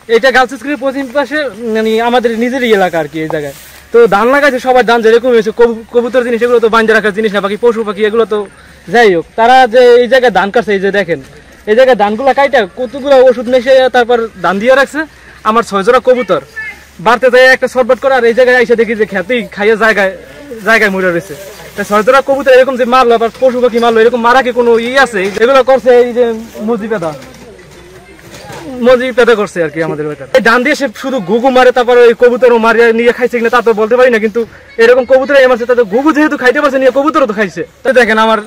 এটা গার্লস স্কুলের পশ্চিম পাশে মানে আমাদের নিজেরই এলাকা আর কি। এই জায়গায় তো ধান লাগাইছে, সবাই ধান যেরকম হয়েছে, কবুতর জিনিস এগুলো তো বাঁধে রাখার জিনিস না, বাকি পশু পাখি এগুলো তো যাই হোক। তারা যে এই জায়গায় ধান কাটছে, এই যে দেখেন এই জায়গায় ধানগুলো কাইটা কতগুলো ওষুধ মেশে তারপর ধান দিয়ে রাখছে। আমার 6 জোড়া কবুতর বাড়তে যায় একটা শর্টবাট করে, আর এই জায়গায় এসে দেখি যে খেতেই খাইয়ে জায়গায় মরে রয়েছে। 6 জোড়া কবুতর এরকম যে মারলো, আবার পশু পাখি মারলো, এরকম মারা কি কোনো আছে? এগুলো করছে এই যে মজি পেদা করছে আর কি আমাদের বেটা। এই ধান দিয়ে সে শুধু ঘুঘু মারে, তারপর ওই কবুতরও মারিয়ে নিয়ে খাইছে কিনা তা তো বলতে পারি না, কিন্তু এরকম কবুতর মারছে, তাদের ঘুঘু যেহেতু খাইতে পারছে নিয়ে কবুতরও তো খাইছে। তো দেখেন আমার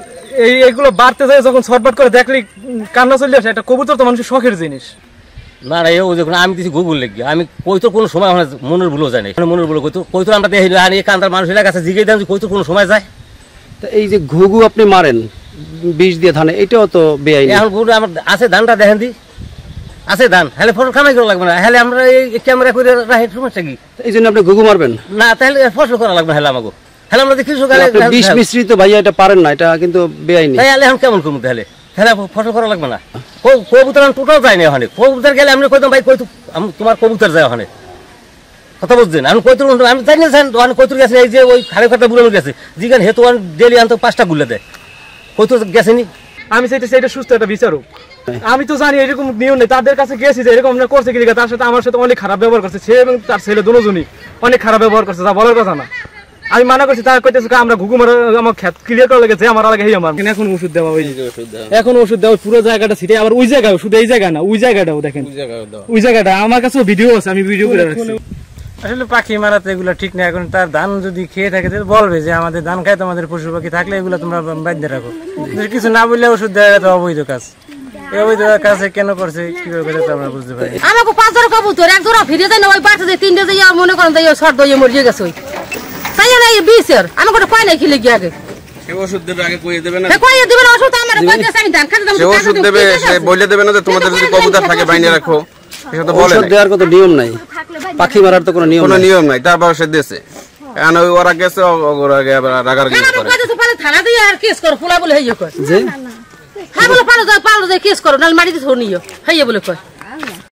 এইগুলো বাড়তে যায় যখন শর্টবাট করে দেখলি কান্না চলে আসে। একটা কবুতর তো মানুষের শখের জিনিস না না। ও দেখুন আমি কিছু গুগল লিখি, আমি কইতো কোনো সময় মনের ভুলও যায় না, মনের ভুল কইতো আমরা দেখি কান্দার মানুষের কাছে জিজ্ঞেস দেন কইতো কোনো সময় যায়। তো এই যে ঘুঘু আপনি মারেন বিষ দিয়ে ধানে, এটাও তো বেআইনি। এখন আমার আছে ধানটা দেখেন দি আছে ধান, হলে ফসল কামাই করা লাগবে না, হলে আমরা এই ক্যামেরা করে রাখি সমস্যা কি? এই জন্য আপনি ঘুঘু মারবেন না? তাহলে ফসল করা লাগবে না, হলে আমাকে হলে আমরা দেখি বিষ মিশ্রিত ভাইয়া এটা পারেন না, এটা কিন্তু বেআইনি। তাহলে এখন কেমন করবো? তাহলে হলে ফসল করা লাগবে না। কবুতর টোটাল যায় না ওখানে। কবুতর গেলে আমি কইতাম ভাই কইতো তোমার কবুতর যায় ওখানে, কথা বুঝছেন? আমি কইতো আমি জানি না ওখানে কইতুর গেছে, এই যে ওই খাড়ে খাটা বুড়ানো গেছে যেখানে হেতু ডেলি আনতো 5টা গুলে দেয়, কইতো গেছেনি। আমি সেটা সুস্থ একটা বিচারক। আমি তো জানি এরকম নিয়ম নেই, তাদের কাছে গেছি যে এরকম করছে কি, তার সাথে আমার সাথে অনেক খারাপ ব্যবহার করছে, সে এবং তার ছেলে দুজনই অনেক খারাপ ব্যবহার করছে, তা বলার কথা না। আমি মানা করছি, তারা কইতেছে আমরা ঘুঘু মারা আমার ক্ষেত ক্লিয়ার করা লেগেছে, আমার আগে আমার এখন ওষুধ দেওয়া, ওই এখন ওষুধ দেওয়া পুরো জায়গাটা ছিটে, আবার ওই জায়গায় শুধু এই জায়গা না, ওই জায়গাটাও দেখেন, ওই জায়গাটা আমার কাছে ভিডিও আছে, আমি ভিডিও করে রাখছি। আসলে পাখি মারাতে এগুলো ঠিক না। এখন তার ধান যদি খেয়ে থাকে তাহলে বলবে যে আমাদের ধান খায়, তোমাদের পশু পাখি থাকলে এগুলো তোমরা বাঁধতে রাখো। কিছু না বললে ওষুধ দেওয়া তো অবৈধ কাজ। এই অবৈধ কাজে কেন করছে কিভাবে করছে আমরা বুঝতে পারি। আমাকে 5 জোড়া কবুতর, 1 জোড়া ফিরে যায় না, ওই বাড়তে যায় 3টে যায়, মনে করেন তাই শর্ট দিয়ে মরিয়ে গেছে। ওই তাই না এই বিষের আমাকে কয় নাই খেলে গিয়ে আগে ওষুধ দেবে, আগে কইয়ে দেবে না, কইয়ে দেবে না ওষুধ আমার কইতেছে আমি ধান খাতে দাম ওষুধ দেবে, সে বলে দেবে না যে তোমাদের যদি কবুতর থাকে বাইরে রাখো, এটা তো বলে না। ওষুধ দেওয়ার কোনো নিয়ম নাই, পাখি মারার তো কোনো নিয়ম নাই, তারপর সে দেশে এখন ওরা গেছে, ওরা আগে আবার রাগার গিয়ে করে কইতেছে পালে থানা দিয়ে আর কেস করো, ফুলা বলে হইয়ে কয় যে হ্যাঁ বলে পালো যায় কেস করো, নাল মাটি দিয়ে ধরনিও হইয়ে বলে কয়।